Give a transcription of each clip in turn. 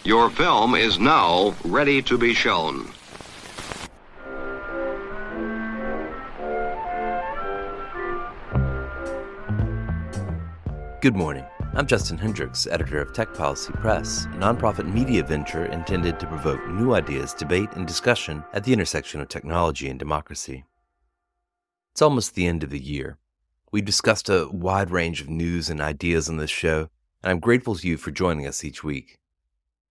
Your film is now ready to be shown. Good morning. I'm Justin Hendricks, editor of Tech Policy Press, a nonprofit media venture intended to provoke new ideas, debate, and discussion at the intersection of technology and democracy. It's almost the end of the year. We've discussed a wide range of news and ideas on this show, and I'm grateful to you for joining us each week.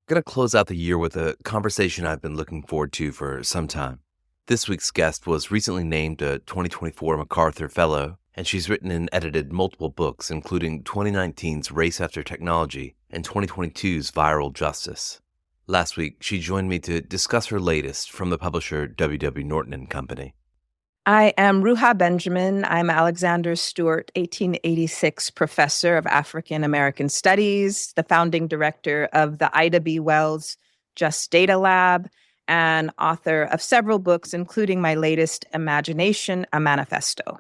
I'm going to close out the year with a conversation I've been looking forward to for some time. This week's guest was recently named a 2024 MacArthur Fellow, and she's written and edited multiple books, including 2019's Race After Technology and 2022's Viral Justice. Last week, she joined me to discuss her latest from the publisher W.W. Norton & Company. I am Ruha Benjamin. I'm Alexander Stewart, 1886 professor of African American Studies, the founding director of the Ida B. Wells Just Data Lab, and author of several books, including my latest, Imagination, a Manifesto.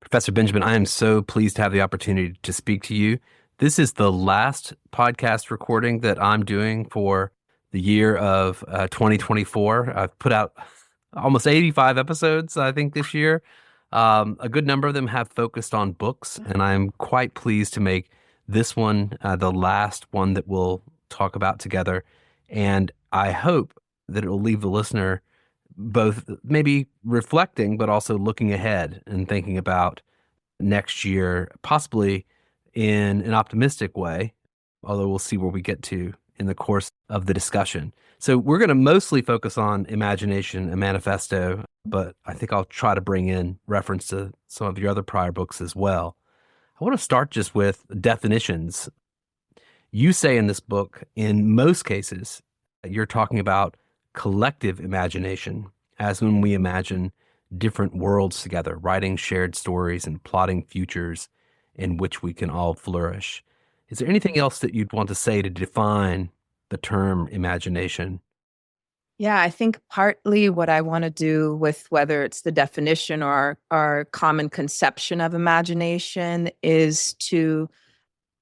Professor Benjamin, I am so pleased to have the opportunity to speak to you. This is the last podcast recording that I'm doing for the year of 2024. I've put out almost 85 episodes, I think, this year. A good number of them have focused on books, and I'm quite pleased to make this one the last one that we'll talk about together. And I hope that it will leave the listener both maybe reflecting, but also looking ahead and thinking about next year, possibly in an optimistic way, although we'll see where we get to in the course of the discussion. So we're going to mostly focus on Imagination, a Manifesto, but I think I'll try to bring in reference to some of your other prior books as well. I want to start just with definitions. You say in this book, in most cases, you're talking about collective imagination, as when we imagine different worlds together, writing shared stories and plotting futures in which we can all flourish. Is there anything else that you'd want to say to define the term imagination? Yeah, I think partly what I want to do with whether it's the definition or our common conception of imagination is to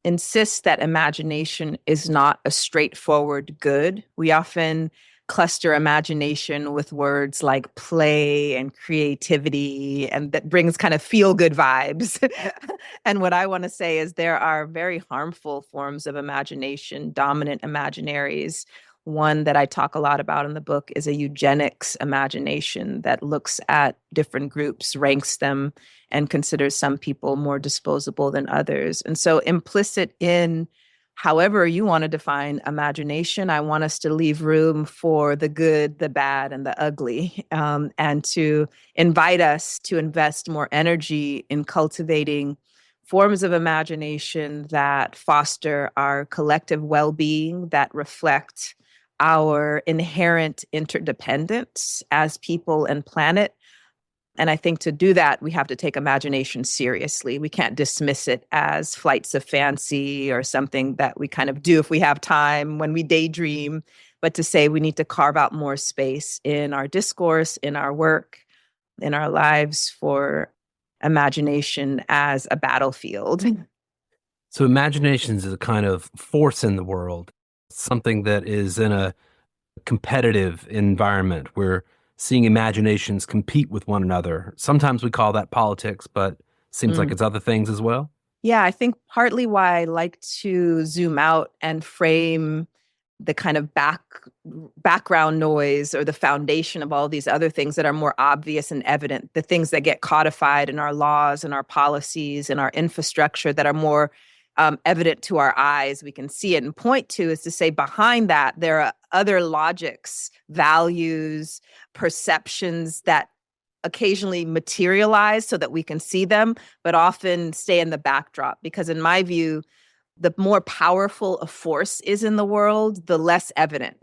insist that imagination is not a straightforward good. We often cluster imagination with words like play and creativity, and that brings kind of feel-good vibes. And what I want to say is there are very harmful forms of imagination, dominant imaginaries. One that I talk a lot about in the book is a eugenics imagination that looks at different groups, ranks them, and considers some people more disposable than others. And so implicit in however you want to define imagination, I want us to leave room for the good, the bad, and the ugly, and to invite us to invest more energy in cultivating forms of imagination that foster our collective well-being, that reflect our inherent interdependence as people and planet. And I think to do that, we have to take imagination seriously. We can't dismiss it as flights of fancy or something that we kind of do if we have time when we daydream, but to say we need to carve out more space in our discourse, in our work, in our lives for imagination as a battlefield. So imagination is a kind of force in the world, something that is in a competitive environment where seeing imaginations compete with one another. Sometimes we call that politics, but seems like it's other things as well. Yeah, I think partly why I like to zoom out and frame the kind of background noise or the foundation of all these other things that are more obvious and evident, the things that get codified in our laws and our policies and our infrastructure that are more evident to our eyes, we can see it and point to, is to say behind that, there are other logics, values, perceptions that occasionally materialize so that we can see them, but often stay in the backdrop. Because in my view, the more powerful a force is in the world, the less evident.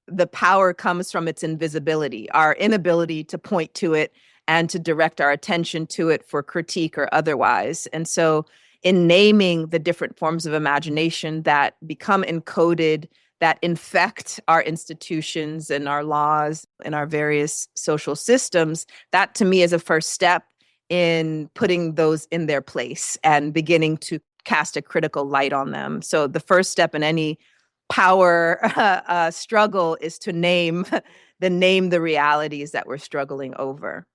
The power comes from its invisibility, our inability to point to it and to direct our attention to it for critique or otherwise. And so in naming the different forms of imagination that become encoded, that infect our institutions and our laws and our various social systems, that to me is a first step in putting those in their place and beginning to cast a critical light on them. So the first step in any power struggle is to name the realities that we're struggling over.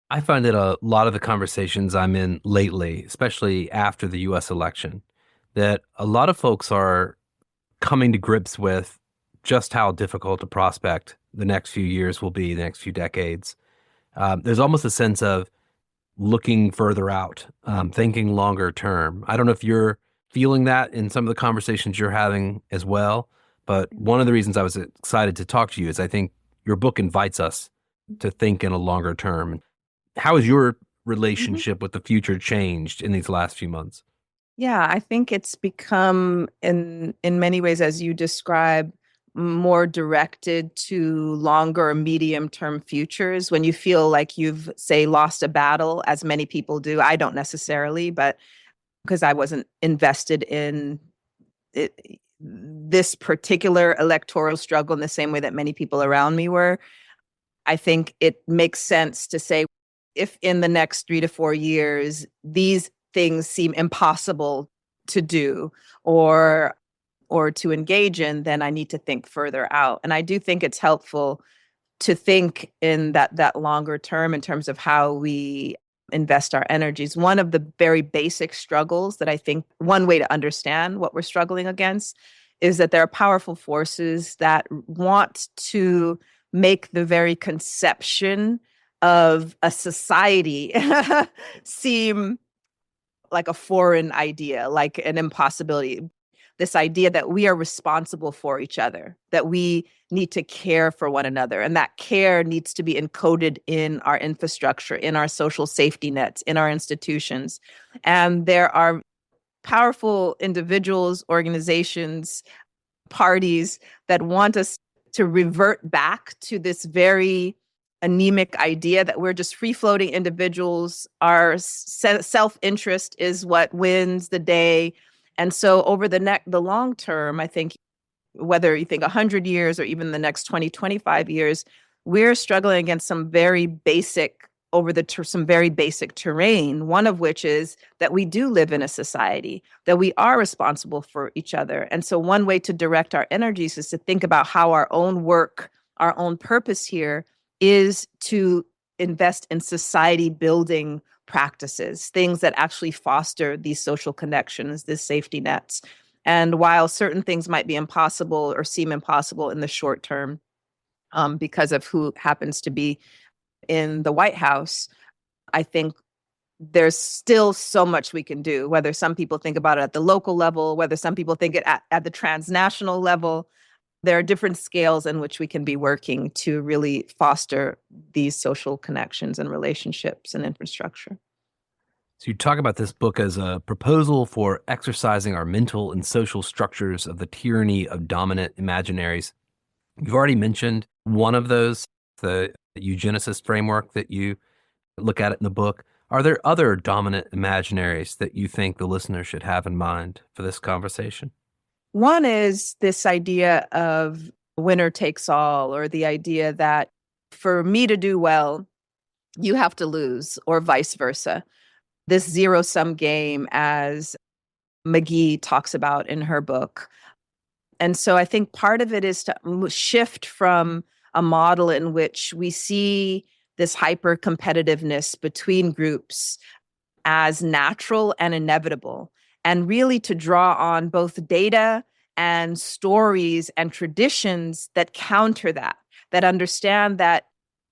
I find that a lot of the conversations I'm in lately, especially after the US election, that a lot of folks are coming to grips with just how difficult a prospect the next few years will be, the next few decades. There's almost a sense of looking further out, thinking longer term. I don't know if you're feeling that in some of the conversations you're having as well, but one of the reasons I was excited to talk to you is I think your book invites us to think in a longer term. How has your relationship with the future changed in these last few months? Yeah, I think it's become in many ways, as you describe, more directed to longer or medium term futures when you feel like you've, say, lost a battle, as many people do. I don't necessarily, but because I wasn't invested in this particular electoral struggle in the same way that many people around me were, I think it makes sense to say, if in the next 3 to 4 years, these things seem impossible to do or to engage in, then I need to think further out. And I do think it's helpful to think in that longer term in terms of how we invest our energies. One of the very basic struggles that I think one way to understand what we're struggling against is that there are powerful forces that want to make the very conception of a society seem like a foreign idea, like an impossibility. This idea that we are responsible for each other, that we need to care for one another, and that care needs to be encoded in our infrastructure, in our social safety nets, in our institutions. And there are powerful individuals, organizations, parties that want us to revert back to this very anemic idea that we're just free-floating individuals. Our self-interest is what wins the day. And so over the long term, I think whether you think 100 years or even the next 20, 25 years, we're struggling against some very basic some very basic terrain, one of which is that we do live in a society, that we are responsible for each other. And so one way to direct our energies is to think about how our own work, our own purpose here is to invest in society building practices, things that actually foster these social connections, these safety nets. And while certain things might be impossible or seem impossible in the short term, because of who happens to be in the White House, I think there's still so much we can do, whether some people think about it at the local level, whether some people think it at the transnational level. There are different scales in which we can be working to really foster these social connections and relationships and infrastructure. So you talk about this book as a proposal for exercising our mental and social structures of the tyranny of dominant imaginaries. You've already mentioned one of those, the eugenicist framework that you look at it in the book. Are there other dominant imaginaries that you think the listener should have in mind for this conversation? One is this idea of winner takes all, or the idea that for me to do well, you have to lose, or vice versa. This zero-sum game, as McGee talks about in her book. And so I think part of it is to shift from a model in which we see this hyper competitiveness between groups as natural and inevitable, and really to draw on both data and stories and traditions that counter that understand that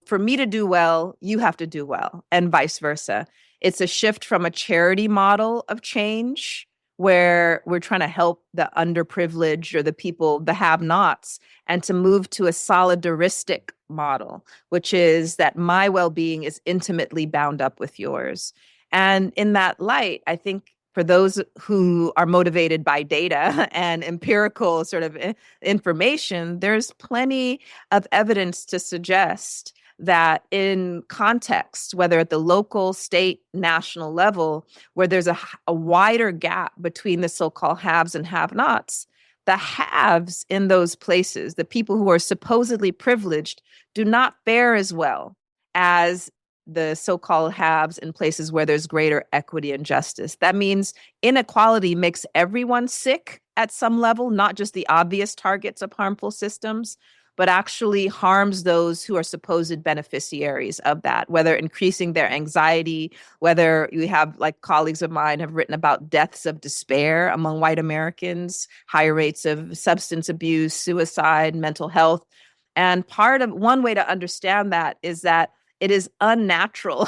for me to do well, you have to do well, and vice versa. It's a shift from a charity model of change where we're trying to help the underprivileged or the people, the have-nots, and to move to a solidaristic model, which is that my well-being is intimately bound up with yours. And in that light, I think for those who are motivated by data and empirical sort of information, there's plenty of evidence to suggest that in context, whether at the local, state, national level, where there's a wider gap between the so-called haves and have-nots, the haves in those places, the people who are supposedly privileged, do not fare as well as the so-called haves in places where there's greater equity and justice. That means inequality makes everyone sick, at some level, not just the obvious targets of harmful systems, but actually harms those who are supposed beneficiaries of that, whether increasing their anxiety, whether you have, like colleagues of mine have written about deaths of despair among white Americans, higher rates of substance abuse, suicide, mental health. And one way to understand that is that it is unnatural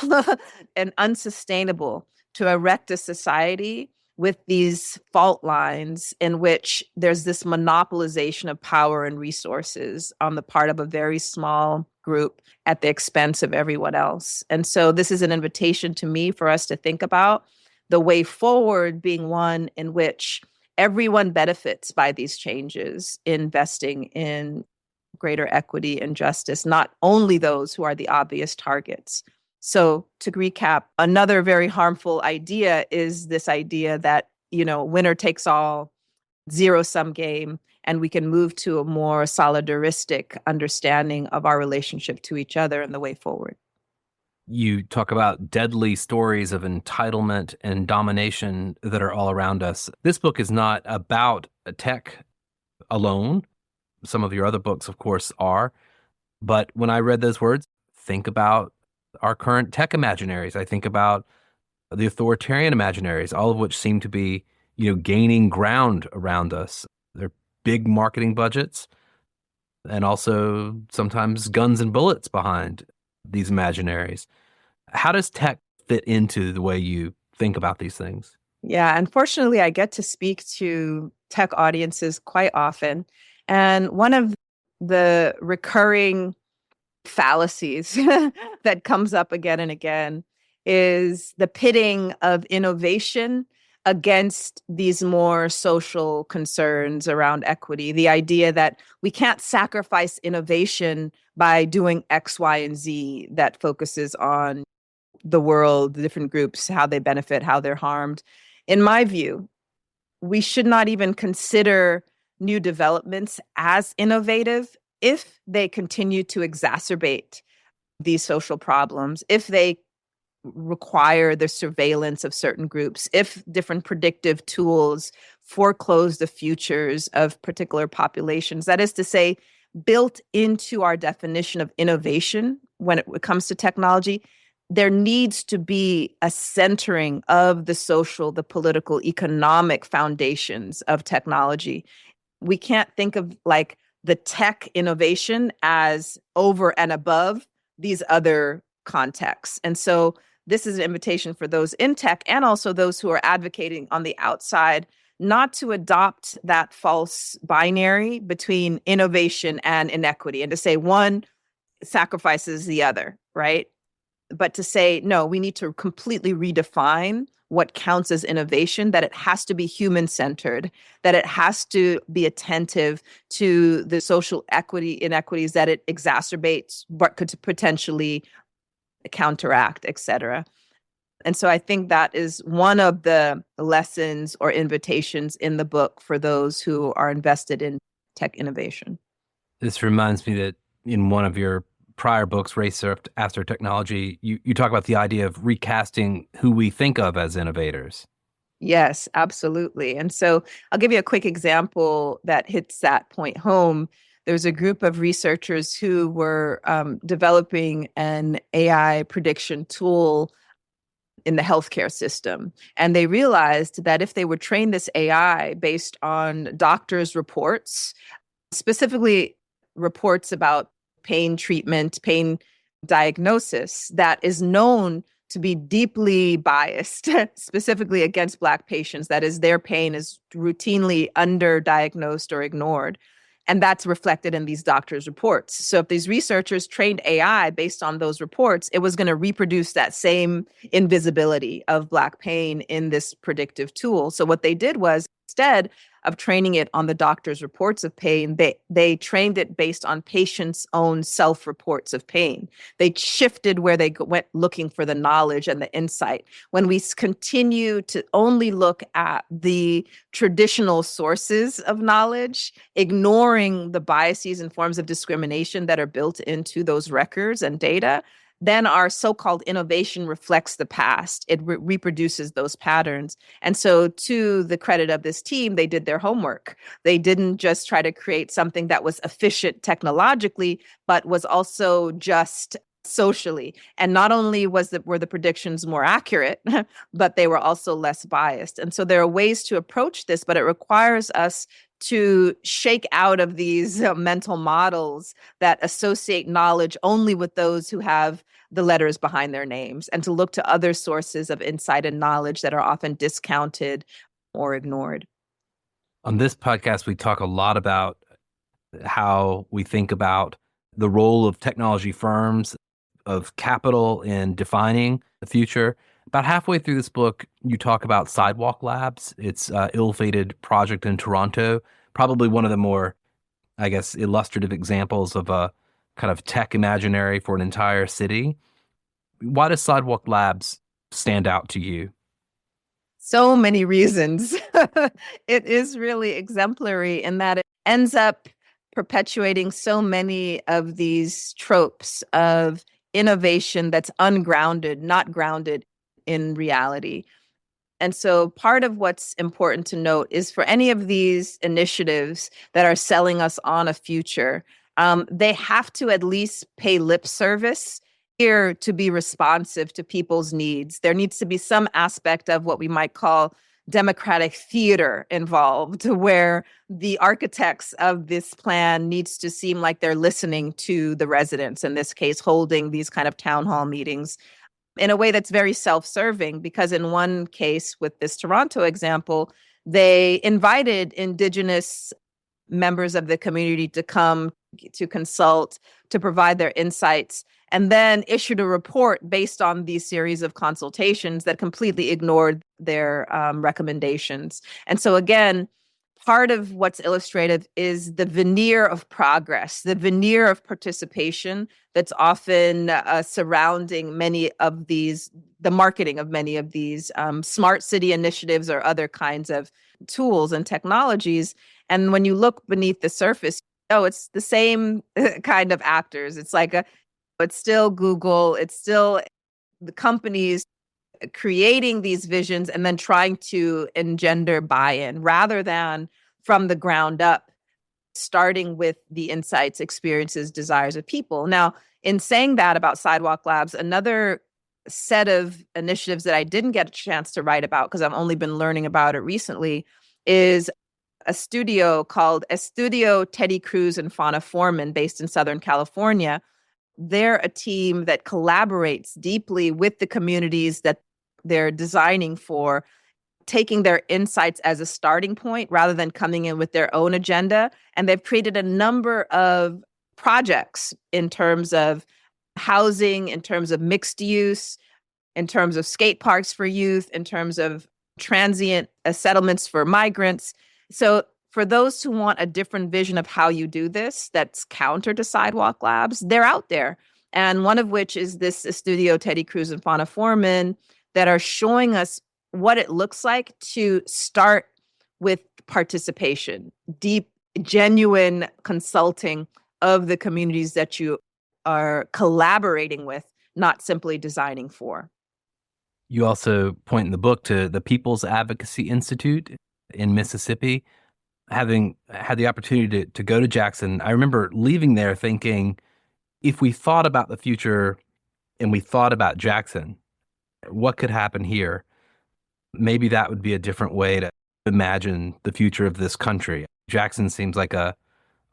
and unsustainable to erect a society with these fault lines in which there's this monopolization of power and resources on the part of a very small group at the expense of everyone else. And so this is an invitation to me for us to think about the way forward being one in which everyone benefits by these changes, investing in greater equity and justice, not only those who are the obvious targets. So to recap, another very harmful idea is this idea that, winner takes all, zero-sum game, and we can move to a more solidaristic understanding of our relationship to each other and the way forward. You talk about deadly stories of entitlement and domination that are all around us. This book is not about tech alone. Some of your other books, of course, are. But when I read those words, think about our current tech imaginaries. I think about the authoritarian imaginaries, all of which seem to be, gaining ground around us. They're big marketing budgets and also sometimes guns and bullets behind these imaginaries. How does tech fit into the way you think about these things? Yeah, unfortunately, I get to speak to tech audiences quite often. And one of the recurring fallacies that comes up again and again is the pitting of innovation against these more social concerns around equity. The idea that we can't sacrifice innovation by doing X, Y, and Z that focuses on the world, the different groups, how they benefit, how they're harmed. In my view, we should not even consider new developments as innovative if they continue to exacerbate these social problems, if they require the surveillance of certain groups, if different predictive tools foreclose the futures of particular populations. That is to say, built into our definition of innovation when it comes to technology, there needs to be a centering of the social, the political, economic foundations of technology. We can't think of like the tech innovation as over and above these other contexts. And so this is an invitation for those in tech and also those who are advocating on the outside not to adopt that false binary between innovation and inequity and to say one sacrifices the other, right? But to say, no, we need to completely redefine what counts as innovation, that it has to be human-centered, that it has to be attentive to the social inequities that it exacerbates, but could potentially counteract, et cetera. And so I think that is one of the lessons or invitations in the book for those who are invested in tech innovation. This reminds me that in one of your prior books, Race After Technology, you talk about the idea of recasting who we think of as innovators. Yes, absolutely. And so I'll give you a quick example that hits that point home. There's a group of researchers who were developing an AI prediction tool in the healthcare system. And they realized that if they would train this AI based on doctors' reports, specifically reports about pain treatment, pain diagnosis, that is known to be deeply biased, specifically against Black patients. That is, their pain is routinely underdiagnosed or ignored. And that's reflected in these doctors' reports. So if these researchers trained AI based on those reports, it was going to reproduce that same invisibility of Black pain in this predictive tool. So what they did was, instead of training it on the doctor's reports of pain, they trained it based on patients' own self-reports of pain. They shifted where they went looking for the knowledge and the insight. When we continue to only look at the traditional sources of knowledge, ignoring the biases and forms of discrimination that are built into those records and data, then our so-called innovation reflects the past. It reproduces those patterns. And so to the credit of this team, they did their homework. They didn't just try to create something that was efficient technologically, but was also just socially. And not only were the predictions more accurate, but they were also less biased. And so there are ways to approach this, but it requires us to shake out of these mental models that associate knowledge only with those who have the letters behind their names, and to look to other sources of insight and knowledge that are often discounted or ignored. On this podcast, we talk a lot about how we think about the role of technology firms, of capital in defining the future. About halfway through this book, you talk about Sidewalk Labs. It's an ill-fated project in Toronto, probably one of the more, I guess, illustrative examples of a kind of tech imaginary for an entire city. Why does Sidewalk Labs stand out to you? So many reasons. It is really exemplary in that it ends up perpetuating so many of these tropes of innovation that's ungrounded, not grounded in reality. And so part of what's important to note is for any of these initiatives that are selling us on a future, they have to at least pay lip service here to be responsive to people's needs. There needs to be some aspect of what we might call democratic theater involved, where the architects of this plan needs to seem like they're listening to the residents, in this case, holding these kind of town hall meetings in a way that's very self-serving, because in one case with this Toronto example, they invited Indigenous members of the community to come to consult, to provide their insights, and then issued a report based on these series of consultations that completely ignored their recommendations. And so again, part of what's illustrative is the veneer of progress, the veneer of participation that's often surrounding many of these, the marketing of many of these smart city initiatives or other kinds of tools and technologies. And when you look beneath the surface, it's the same kind of actors. It's still Google, it's still the companies creating these visions and then trying to engender buy-in rather than from the ground up, starting with the insights, experiences, desires of people. Now, in saying that about Sidewalk Labs, another set of initiatives that I didn't get a chance to write about because I've only been learning about it recently is a studio called Estudio Teddy Cruz and Fauna Foreman based in Southern California. They're a team that collaborates deeply with the communities that they're designing for, taking their insights as a starting point rather than coming in with their own agenda. And they've created a number of projects in terms of housing, in terms of mixed use, in terms of skate parks for youth, in terms of transient settlements for migrants. So for those who want a different vision of how you do this, that's counter to Sidewalk Labs, they're out there. And one of which is this Studio Teddy Cruz and Fauna Foreman that are showing us what it looks like to start with participation, deep, genuine consulting of the communities that you are collaborating with, not simply designing for. You also point in the book to the People's Advocacy Institute in Mississippi. Having had the opportunity to go to Jackson, I remember leaving there thinking, if we thought about the future and we thought about Jackson, what could happen here? Maybe that would be a different way to imagine the future of this country. Jackson seems like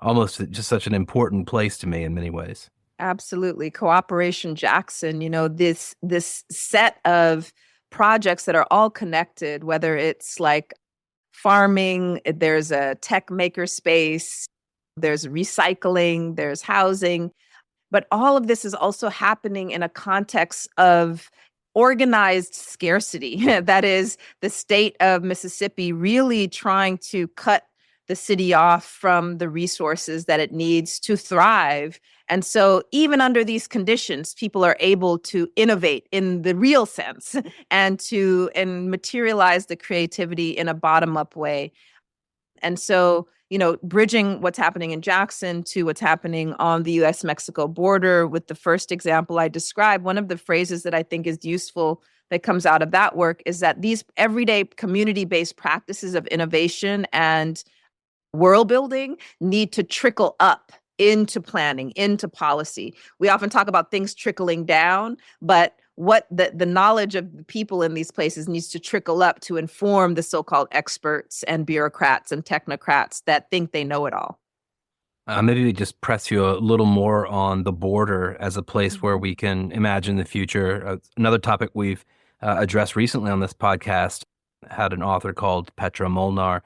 almost just such an important place to me in many ways. Absolutely. Cooperation Jackson, this set of projects that are all connected, whether it's like farming, there's a tech maker space, there's recycling, there's housing. But all of this is also happening in a context of organized scarcity. That is the state of Mississippi really trying to cut the city off from the resources that it needs to thrive. And so even under these conditions, people are able to innovate in the real sense and materialize the creativity in a bottom-up way. And so bridging what's happening in Jackson to what's happening on the US-Mexico border with the first example I described, one of the phrases that I think is useful that comes out of that work is that these everyday community-based practices of innovation and world building need to trickle up into planning, into policy. We often talk about things trickling down, but what the knowledge of the people in these places needs to trickle up to inform the so-called experts and bureaucrats and technocrats that think they know it all. Maybe we just press you a little more on the border as a place where we can imagine the future. Another topic we've addressed recently on this podcast had an author called Petra Molnar,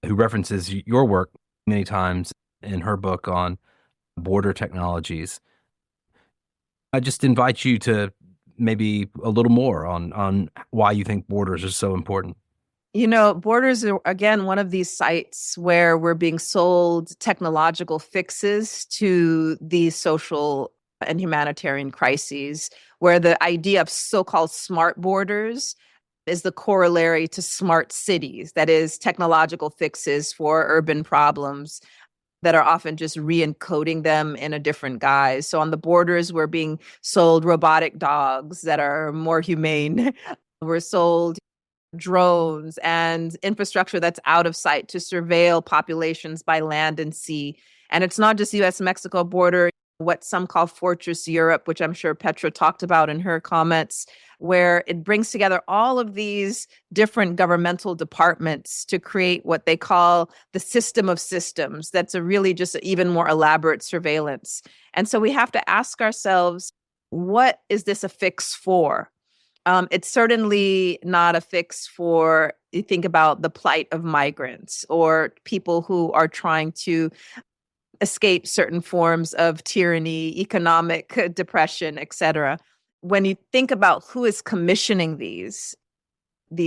who references your work many times in her book on border technologies. I just invite you to maybe a little more on why you think borders are so important. Borders are, again, one of these sites where we're being sold technological fixes to these social and humanitarian crises, where the idea of so-called smart borders is the corollary to smart cities, that is, technological fixes for urban problems that are often just re-encoding them in a different guise. So on the borders, we're being sold robotic dogs that are more humane. We're sold drones and infrastructure that's out of sight to surveil populations by land and sea. And it's not just US-Mexico border, what some call Fortress Europe, which I'm sure Petra talked about in her comments, where it brings together all of these different governmental departments to create what they call the system of systems. That's a really just even more elaborate surveillance. And so we have to ask ourselves, what is this a fix for? It's certainly not a fix for, you think about the plight of migrants or people who are trying to escape certain forms of tyranny, economic depression, et cetera. When you think about who is commissioning these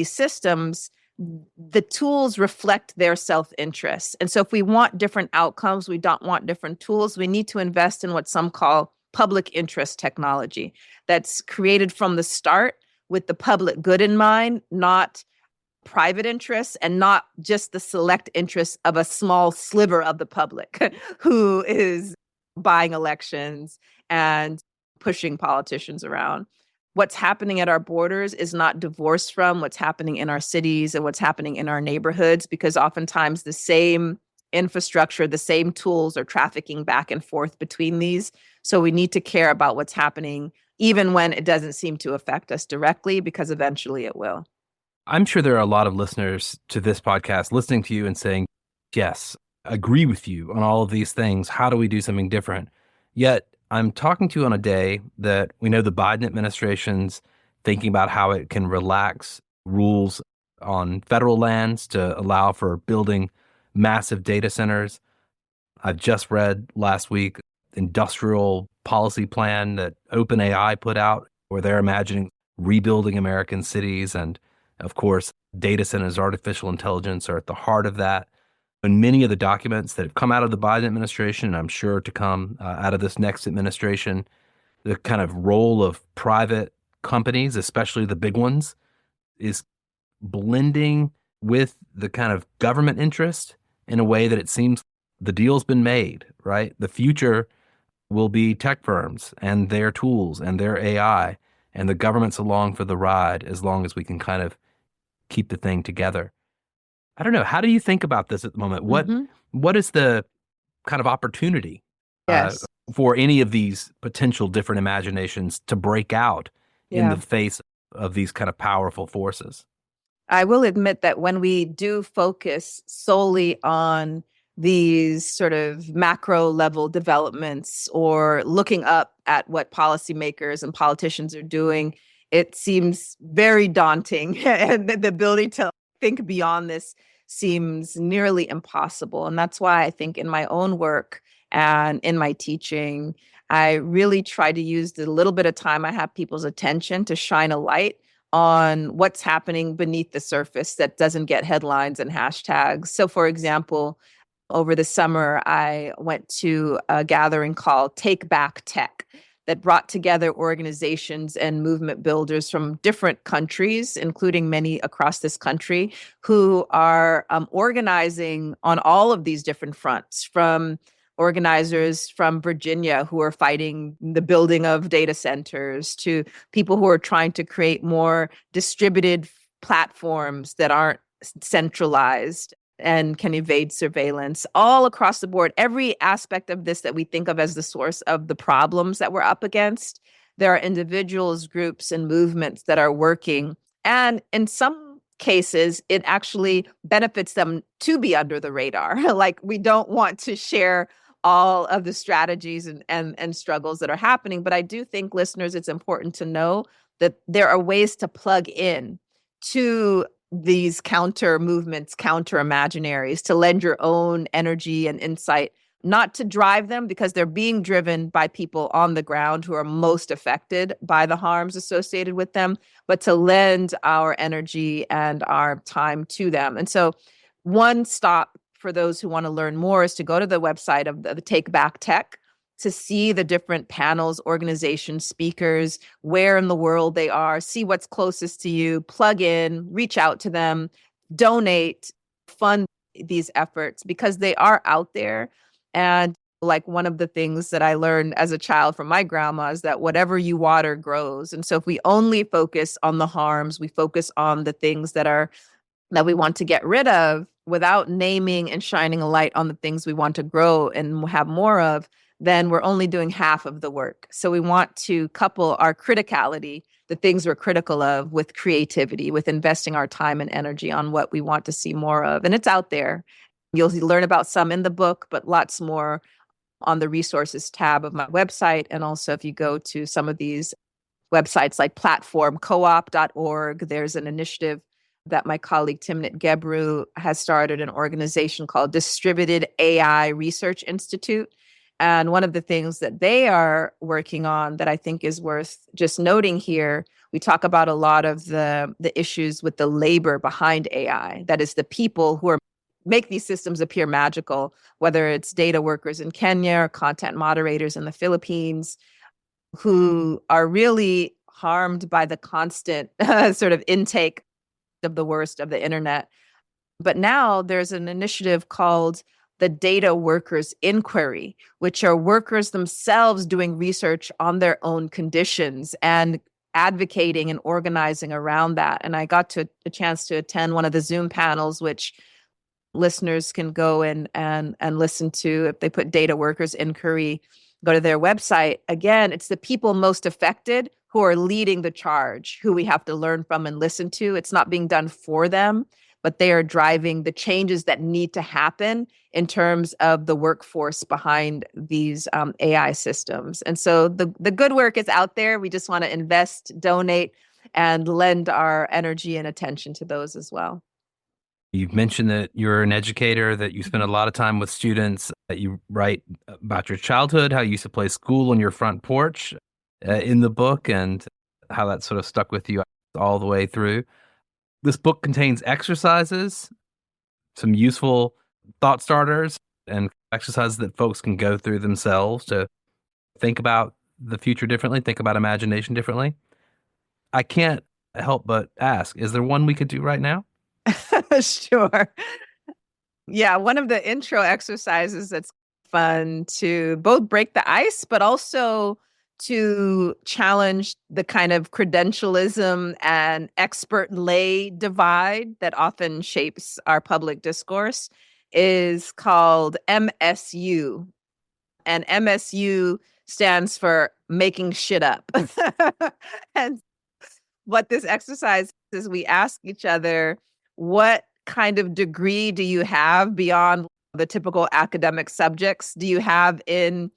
systems, the tools reflect their self-interest. And so if we want different outcomes, we don't want different tools, we need to invest in what some call public interest technology that's created from the start with the public good in mind, not private interests and not just the select interests of a small sliver of the public who is buying elections and pushing politicians around. What's happening at our borders is not divorced from what's happening in our cities and what's happening in our neighborhoods, because oftentimes the same infrastructure, the same tools are trafficking back and forth between these. So we need to care about what's happening, even when it doesn't seem to affect us directly, because eventually it will. I'm sure there are a lot of listeners to this podcast listening to you and saying, yes, agree with you on all of these things. How do we do something different? Yet I'm talking to you on a day that we know the Biden administration's thinking about how it can relax rules on federal lands to allow for building massive data centers. I've just read last week industrial policy plan that OpenAI put out, where they're imagining rebuilding American cities. And of course, data centers, artificial intelligence are at the heart of that. And many of the documents that have come out of the Biden administration, and I'm sure to come out of this next administration, the kind of role of private companies, especially the big ones, is blending with the kind of government interest in a way that it seems the deal's been made, right? The future will be tech firms and their tools and their AI, and the government's along for the ride as long as we can kind of keep the thing together. I don't know. How do you think about this at the moment? What is the kind of opportunity for any of these potential different imaginations to break out in the face of these kind of powerful forces? I will admit that when we do focus solely on these sort of macro level developments or looking up at what policymakers and politicians are doing, it seems very daunting. And the ability to think beyond this seems nearly impossible. And that's why I think in my own work and in my teaching, I really try to use the little bit of time I have people's attention to shine a light on what's happening beneath the surface that doesn't get headlines and hashtags. So for example, over the summer, I went to a gathering called Take Back Tech. that brought together organizations and movement builders from different countries, including many across this country, who are organizing on all of these different fronts, from organizers from Virginia who are fighting the building of data centers to people who are trying to create more distributed platforms that aren't centralized and can evade surveillance all across the board. Every aspect of this that we think of as the source of the problems that we're up against, there are individuals, groups, and movements that are working. And in some cases, it actually benefits them to be under the radar. Like, we don't want to share all of the strategies and struggles that are happening. But I do think, listeners, it's important to know that there are ways to plug in to these counter movements, counter imaginaries, to lend your own energy and insight, not to drive them, because they're being driven by people on the ground who are most affected by the harms associated with them, but to lend our energy and our time to them. And so one stop for those who want to learn more is to go to the website of the Take Back Tech, to see the different panels, organizations, speakers, where in the world they are, see what's closest to you, plug in, reach out to them, donate, fund these efforts, because they are out there. And like, one of the things that I learned as a child from my grandma is that whatever you water grows. And so if we only focus on the harms, we focus on the things that we want to get rid of, without naming and shining a light on the things we want to grow and have more of, then we're only doing half of the work. So we want to couple our criticality, the things we're critical of, with creativity, with investing our time and energy on what we want to see more of. And it's out there. You'll learn about some in the book, but lots more on the resources tab of my website. And also, if you go to some of these websites like platformcoop.org, there's an initiative that my colleague Timnit Gebru has started, an organization called Distributed AI Research Institute. And one of the things that they are working on that I think is worth just noting here, we talk about a lot of the issues with the labor behind AI. That is, the people who make these systems appear magical, whether it's data workers in Kenya or content moderators in the Philippines, who are really harmed by the constant sort of intake of the worst of the internet. But now there's an initiative called the Data Workers Inquiry, which are workers themselves doing research on their own conditions and advocating and organizing around that. And I got a chance to attend one of the Zoom panels, which listeners can go in and listen to. If they put Data Workers Inquiry, go to their website. Again, it's the people most affected who are leading the charge, who we have to learn from and listen to. It's not being done for them, but they are driving the changes that need to happen in terms of the workforce behind these AI systems. And so the good work is out there. We just want to invest, donate, and lend our energy and attention to those as well. You've mentioned that you're an educator, that you spend a lot of time with students, that you write about your childhood, how you used to play school on your front porch in the book, and how that sort of stuck with you all the way through. This book contains exercises, some useful thought starters, and exercises that folks can go through themselves to think about the future differently, think about imagination differently. I can't help but ask, is there one we could do right now? Sure. Yeah, one of the intro exercises that's fun to both break the ice, but also to challenge the kind of credentialism and expert lay divide that often shapes our public discourse, is called MSU. And MSU stands for making shit up. And what this exercise is, we ask each other, what kind of degree do you have beyond the typical academic subjects? Do you have in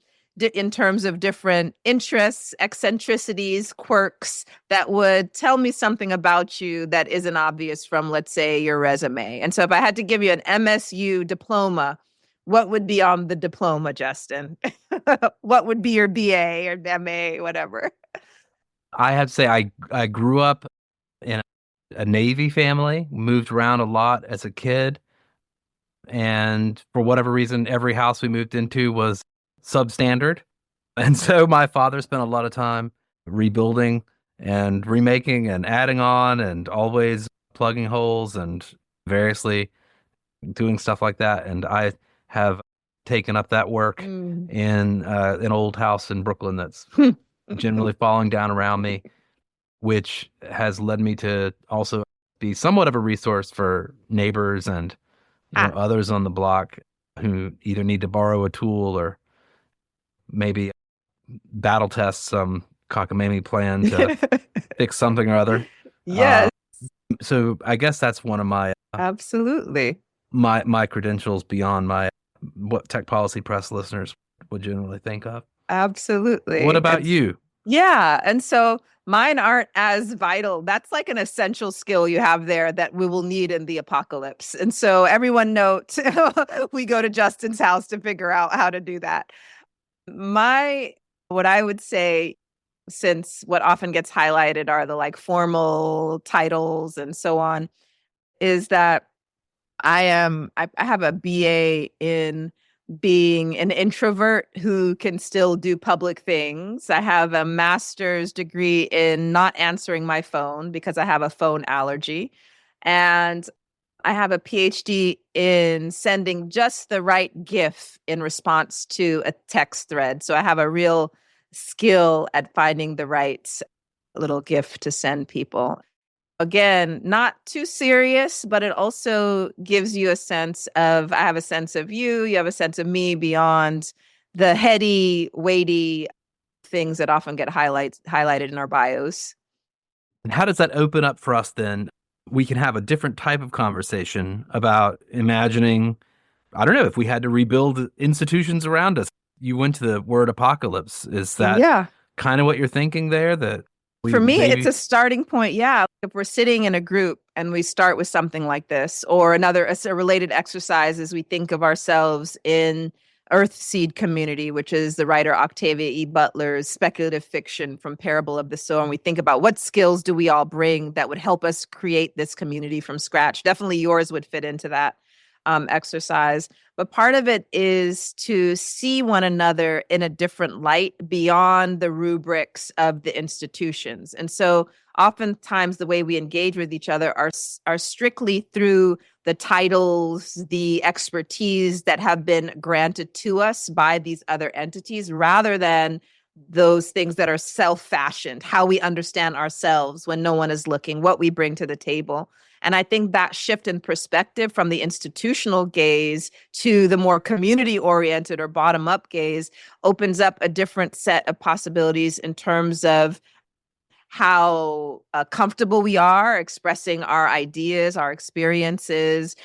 terms of different interests, eccentricities, quirks that would tell me something about you that isn't obvious from, let's say, your resume? And so if I had to give you an MSU diploma, what would be on the diploma, Justin? What would be your BA or MA, whatever? I have to say, I grew up in a Navy family, moved around a lot as a kid. And for whatever reason, every house we moved into was substandard. And so my father spent a lot of time rebuilding and remaking and adding on and always plugging holes and variously doing stuff like that. And I have taken up that work in an old house in Brooklyn that's generally falling down around me, which has led me to also be somewhat of a resource for neighbors and others on the block who either need to borrow a tool or maybe battle test some cockamamie plan to fix something or other. Yes. So I guess that's one of my absolutely my credentials beyond my what Tech Policy Press listeners would generally think of. Absolutely. What about you? Yeah. And so mine aren't as vital. That's like an essential skill you have there that we will need in the apocalypse. And so everyone note, we go to Justin's house to figure out how to do that. What I would say, since what often gets highlighted are the like formal titles and so on, is that I have a BA in being an introvert who can still do public things. I have a master's degree in not answering my phone because I have a phone allergy. And I have a PhD in sending just the right GIF in response to a text thread. So I have a real skill at finding the right little GIF to send people. Again, not too serious, but it also gives you a sense of, I have a sense of you have a sense of me beyond the heady, weighty things that often get highlighted in our bios. And how does that open up for us then? We can have a different type of conversation about imagining, I don't know, if we had to rebuild institutions around us. You went to the word apocalypse. Is that kind of what you're thinking there? That for me, it's a starting point. Yeah. If we're sitting in a group and we start with something like this, or a related exercise as we think of ourselves in Earthseed community, which is the writer Octavia E. Butler's speculative fiction from Parable of the Sower. And we think about what skills do we all bring that would help us create this community from scratch. Definitely yours would fit into that exercise. But part of it is to see one another in a different light beyond the rubrics of the institutions. And so oftentimes the way we engage with each other are strictly through the titles, the expertise that have been granted to us by these other entities, rather than those things that are self-fashioned, how we understand ourselves when no one is looking, what we bring to the table. And I think that shift in perspective from the institutional gaze to the more community-oriented or bottom-up gaze opens up a different set of possibilities in terms of how comfortable we are expressing our ideas, our experiences.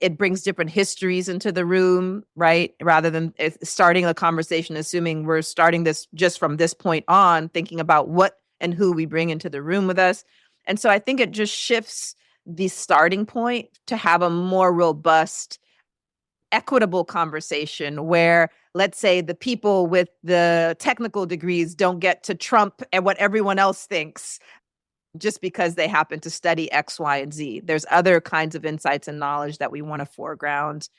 It brings different histories into the room, right? Rather than starting a conversation, assuming we're starting this just from this point on, thinking about what and who we bring into the room with us. And so I think it just shifts the starting point to have a more robust, equitable conversation where, let's say, the people with the technical degrees don't get to trump at what everyone else thinks just because they happen to study X, Y, and Z. There's other kinds of insights and knowledge that we want to foreground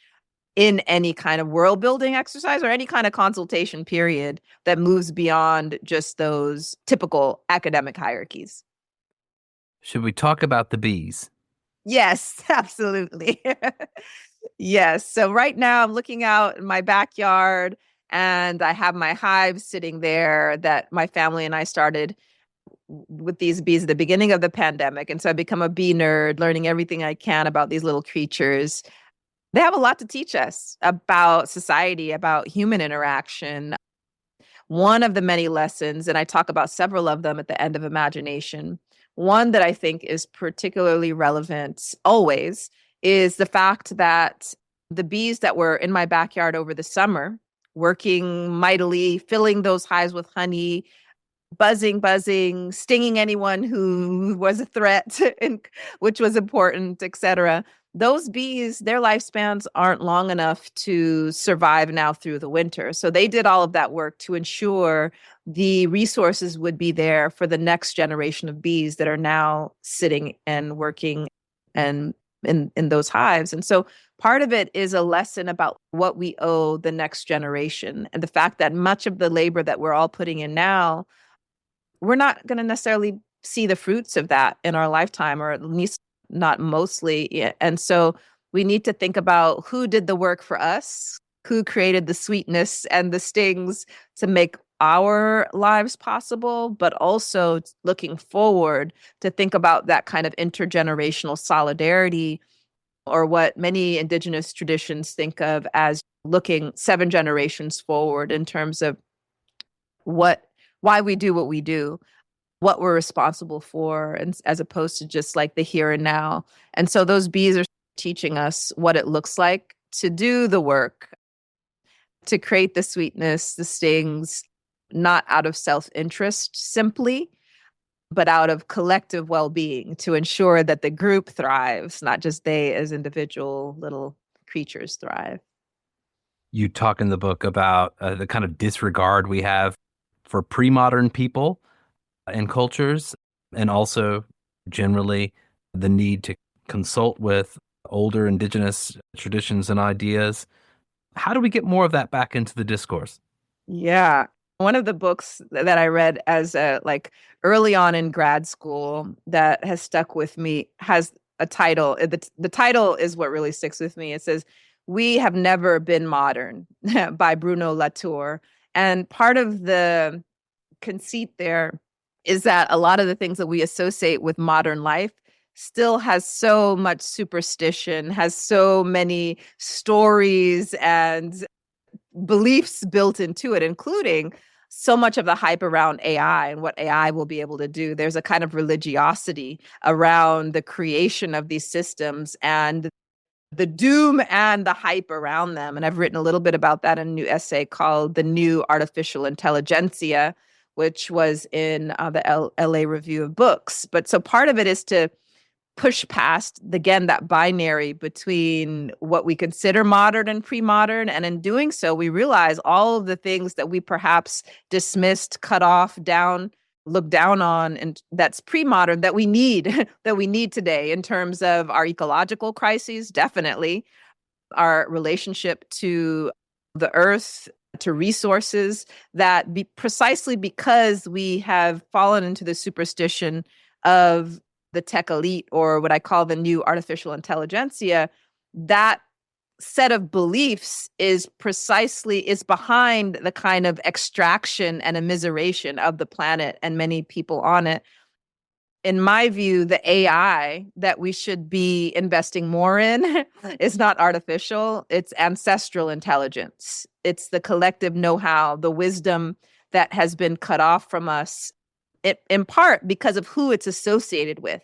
in any kind of world building exercise or any kind of consultation period that moves beyond just those typical academic hierarchies. Should we talk about the bees? Yes, absolutely. Yes. So right now I'm looking out in my backyard and I have my hives sitting there that my family and I started with these bees at the beginning of the pandemic. And so I become a bee nerd, learning everything I can about these little creatures. They have a lot to teach us about society, about human interaction. One of the many lessons, and I talk about several of them at the end of Imagination, one that I think is particularly relevant always is the fact that the bees that were in my backyard over the summer, working mightily, filling those hives with honey, buzzing, stinging anyone who was a threat, which was important, etc. Those bees, their lifespans aren't long enough to survive now through the winter. So they did all of that work to ensure the resources would be there for the next generation of bees that are now sitting and working and in those hives. And so part of it is a lesson about what we owe the next generation, and the fact that much of the labor that we're all putting in now, we're not going to necessarily see the fruits of that in our lifetime, or at least not mostly. And so we need to think about who did the work for us, who created the sweetness and the stings to make our lives possible, but also looking forward to think about that kind of intergenerational solidarity, or what many indigenous traditions think of as looking 7 generations forward in terms of why we do what we do, what we're responsible for, and as opposed to just like the here and now. And so those bees are teaching us what it looks like to do the work, to create the sweetness, the stings, not out of self-interest simply, but out of collective well-being, to ensure that the group thrives, not just they as individual little creatures thrive. You talk in the book about the kind of disregard we have for pre-modern people and cultures, and also generally the need to consult with older indigenous traditions and ideas. How do we get more of that back into the discourse? Yeah. One of the books that I read as like early on in grad school that has stuck with me has a title. The title is what really sticks with me. It says, "We Have Never Been Modern" by Bruno Latour. And part of the conceit there is that a lot of the things that we associate with modern life still has so much superstition, has so many stories and beliefs built into it, including so much of the hype around AI and what AI will be able to do. There's a kind of religiosity around the creation of these systems and the doom and the hype around them. And I've written a little bit about that in a new essay called "The New Artificial Intelligentsia," which was in the LA Review of Books. But so part of it is to push past, again, that binary between what we consider modern and pre-modern. And in doing so, we realize all of the things that we perhaps dismissed, cut off, looked down on, and that's pre-modern, that we need, that we need today in terms of our ecological crises, definitely, our relationship to the earth, to resources, that precisely because we have fallen into the superstition of the tech elite, or what I call the new artificial intelligentsia, that set of beliefs is behind the kind of extraction and immiseration of the planet and many people on it. In my view, the AI that we should be investing more in is not artificial, it's ancestral intelligence. It's the collective know-how, the wisdom that has been cut off from us, in part because of who it's associated with.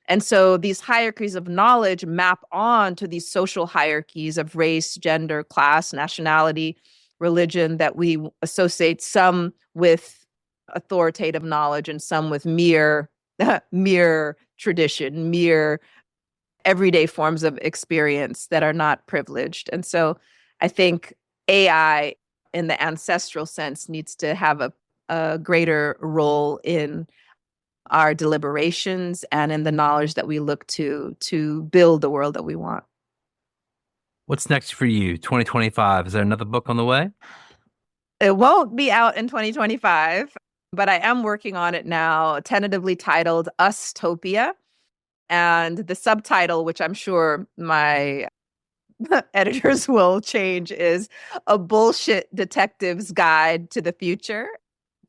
And so these hierarchies of knowledge map on to these social hierarchies of race, gender, class, nationality, religion, that we associate some with authoritative knowledge and some with mere tradition, mere everyday forms of experience that are not privileged. And so I think AI in the ancestral sense needs to have a greater role in our deliberations and in the knowledge that we look to build the world that we want. What's next for you? 2025. Is there another book on the way? It won't be out in 2025, but I am working on it now, tentatively titled Ustopia. And the subtitle, which I'm sure my editors will change, is A Bullshit Detective's Guide to the Future,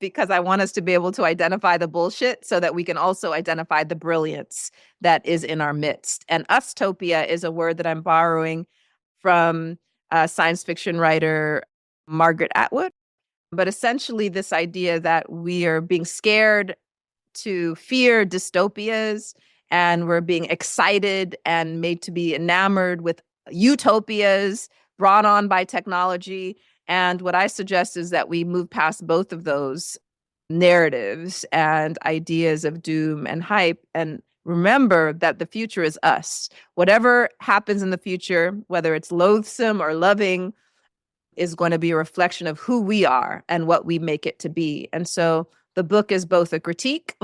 because I want us to be able to identify the bullshit so that we can also identify the brilliance that is in our midst. And ustopia is a word that I'm borrowing from science fiction writer Margaret Atwood. But essentially this idea that we are being scared to fear dystopias, and we're being excited and made to be enamored with utopias brought on by technology. And what I suggest is that we move past both of those narratives and ideas of doom and hype, and remember that the future is us. Whatever happens in the future, whether it's loathsome or loving, is going to be a reflection of who we are and what we make it to be. And so the book is both a critique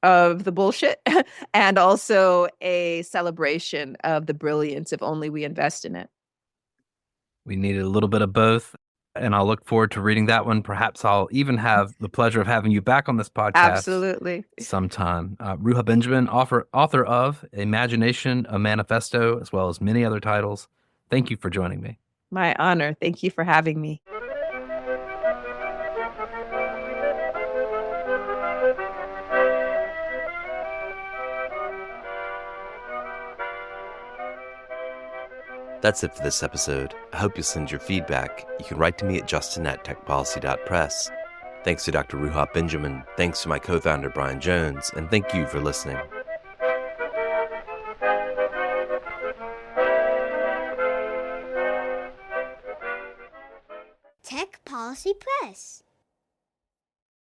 of the bullshit and also a celebration of the brilliance if only we invest in it. We needed a little bit of both, and I'll look forward to reading that one. Perhaps I'll even have the pleasure of having you back on this podcast Absolutely. sometime. Ruha Benjamin, author of Imagination, a Manifesto, as well as many other titles. Thank you for joining me. My honor. Thank you for having me. That's it for this episode. I hope you'll send your feedback. You can write to me at justin@techpolicy.press. Thanks to Dr. Ruha Benjamin, thanks to my co-founder Brian Jones, and thank you for listening. Tech Policy Press.